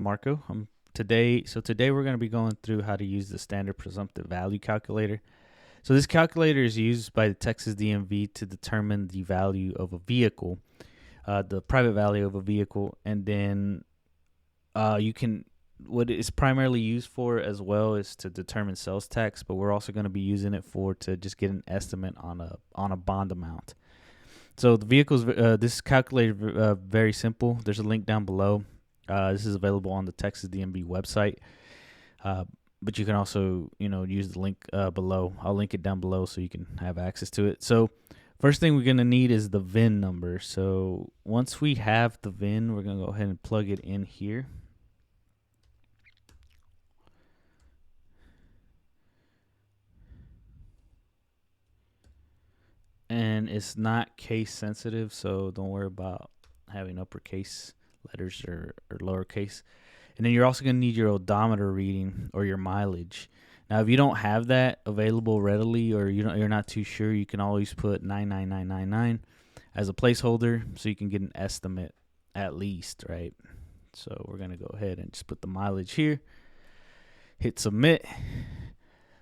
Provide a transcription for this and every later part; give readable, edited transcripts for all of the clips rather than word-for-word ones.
Marco. Today we're going to be going through how to use the Standard Presumptive Value Calculator. So this calculator is used by the Texas DMV to determine the value of a vehicle, the private value of a vehicle, and then what it's primarily used for as well is to determine sales tax, but we're also going to be using it to just get an estimate on a bond amount. So the vehicles, this calculator very simple. There's a link down below. This is available on the Texas DMV website, but you can also, use the link below. I'll link it down below so you can have access to it. So first thing we're going to need is the VIN number. So once we have the VIN, we're going to go ahead and plug it in here. And it's not case sensitive, so don't worry about having uppercase letters or lowercase. And then you're also going to need your odometer reading or your mileage. Now, if you don't have that available readily, or you're not too sure, you can always put 99999 as a placeholder so you can get an estimate at least, right? So we're going to go ahead and just put the mileage here. Hit submit.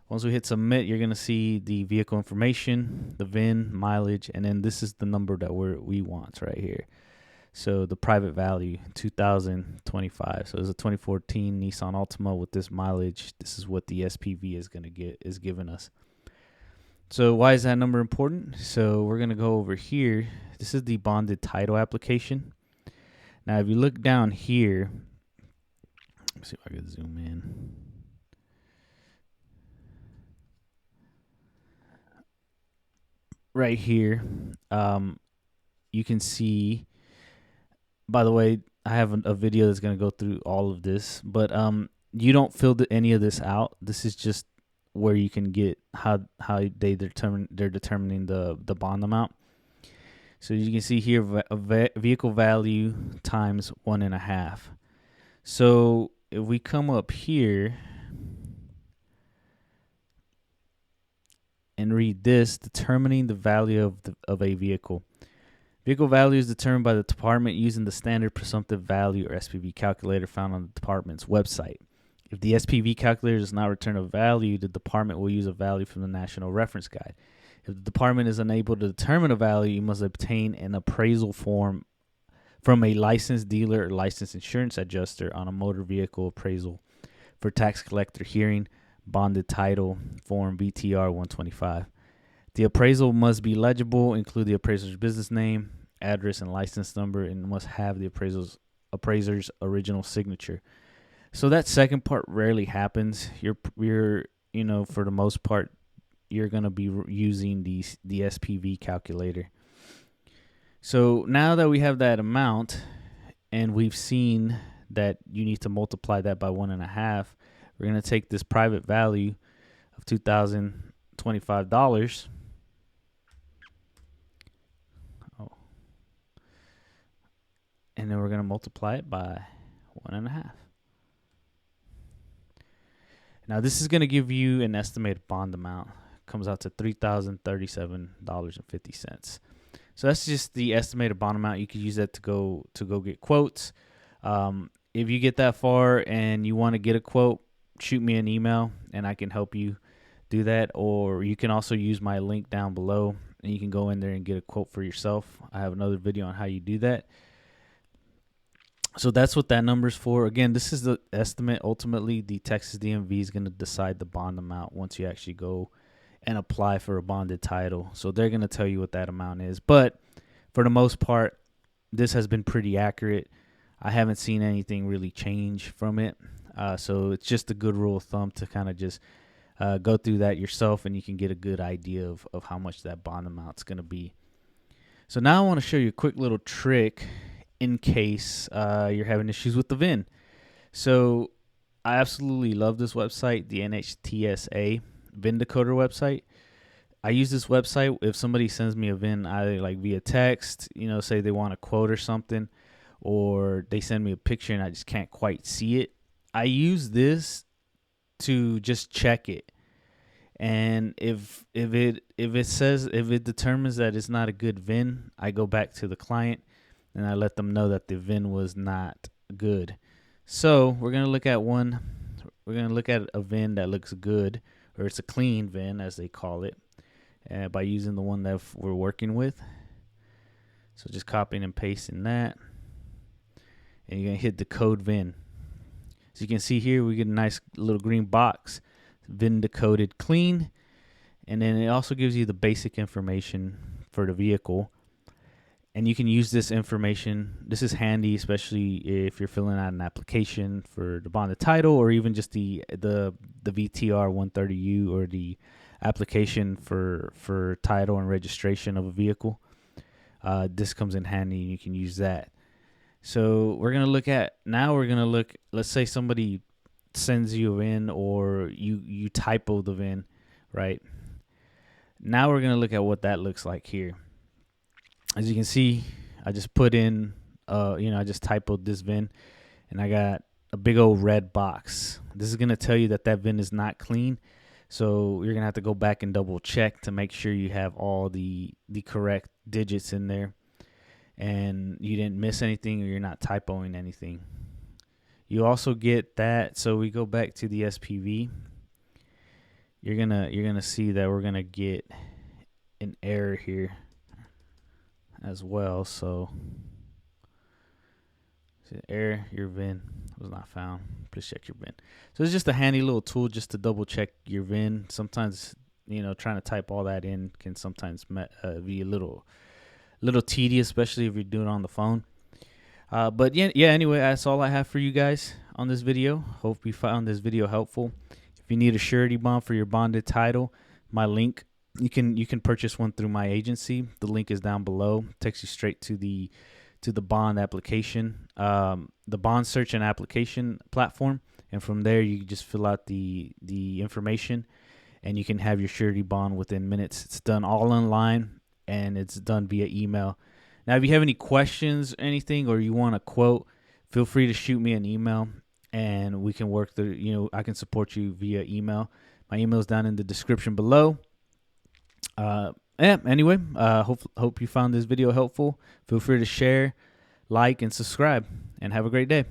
Once we hit submit, you're going to see the vehicle information, the VIN, mileage, and then this is the number that we want right here. So the private value, 2025. So it's a 2014 Nissan Altima with this mileage. This is what the SPV is giving us. So why is that number important? So we're going to go over here. This is the bonded title application. Now, if you look down here, let's see if I can zoom in. Right here, you can see, by the way, I have a video that's going to go through all of this, but you don't fill any of this out. This is just where you can get how they're determining the bond amount. So you can see here, vehicle value times 1.5. So if we come up here and read this, determining the value of a vehicle. Vehicle value is determined by the department using the Standard Presumptive Value or SPV Calculator found on the department's website. If the SPV Calculator does not return a value, the department will use a value from the National Reference Guide. If the department is unable to determine a value, you must obtain an appraisal form from a licensed dealer or licensed insurance adjuster on a motor vehicle appraisal for tax collector hearing. Bonded title form BTR 125. The appraisal must be legible, include the appraiser's business name, address, and license number, and must have the appraiser's original signature. So that second part rarely happens. You're for the most part, you're gonna be using the SPV calculator. So now that we have that amount, and we've seen that you need to multiply that by 1.5. We're going to take this private value of $2,025. And then we're going to multiply it by 1.5. Now, this is going to give you an estimated bond amount. It comes out to $3,037.50. So that's just the estimated bond amount. You could use that to go get quotes. If you get that far and you want to get a quote, shoot me an email and I can help you do that. Or you can also use my link down below and you can go in there and get a quote for yourself. I have another video on how you do that. So that's what that number's for. Again, this is the estimate. Ultimately, the Texas DMV is going to decide the bond amount once you actually go and apply for a bonded title. So they're going to tell you what that amount is. But for the most part, this has been pretty accurate. I haven't seen anything really change from it. So it's just a good rule of thumb to kind of just go through that yourself, and you can get a good idea of how much that bond amount's going to be. So now I want to show you a quick little trick in case you're having issues with the VIN. So I absolutely love this website, the NHTSA VIN Decoder website. I use this website if somebody sends me a VIN, either like via text, say they want a quote or something, or they send me a picture and I just can't quite see it. I use this to just check it. And if it determines that it's not a good VIN, I go back to the client and I let them know that the VIN was not good. So we're gonna look at one. We're gonna look at a VIN that looks good, or it's a clean VIN as they call it, by using the one that we're working with. So just copying and pasting that, and you're gonna hit Decode VIN. As you can see here, we get a nice little green box, VIN decoded clean, and then it also gives you the basic information for the vehicle. And you can use this information. This is handy, especially if you're filling out an application for the bonded title, or even just the VTR 130U, or the application for title and registration of a vehicle. This comes in handy, and you can use that. So we're gonna look at now. We're gonna look. Let's say somebody sends you a VIN, or you typo the VIN, right? Now we're gonna look at what that looks like here. As you can see, I just put in, I just typoed this VIN, and I got a big old red box. This is gonna tell you that VIN is not clean. So you're gonna have to go back and double check to make sure you have all the correct digits in there, and you didn't miss anything, or you're not typoing anything. You also get that. So we go back to the SPV. You're gonna see that we're gonna get an error here as well. So error, your VIN was not found. Please check your VIN. So it's just a handy little tool just to double check your VIN. Sometimes trying to type all that in can sometimes be a little tedious, especially if you're doing it on the phone. But yeah. Anyway, that's all I have for you guys on this video. Hope you found this video helpful. If you need a surety bond for your bonded title, my link. You can purchase one through my agency. The link is down below. It takes you straight to the bond application, the bond search and application platform, and from there you just fill out the information, and you can have your surety bond within minutes. It's done all online, and it's done via email. Now, if you have any questions, anything, or you want a quote, feel free to shoot me an email, and we can work I can support you via email. My email is down in the description below. Anyway, hope you found this video helpful. Feel free to share, like, and subscribe, and have a great day.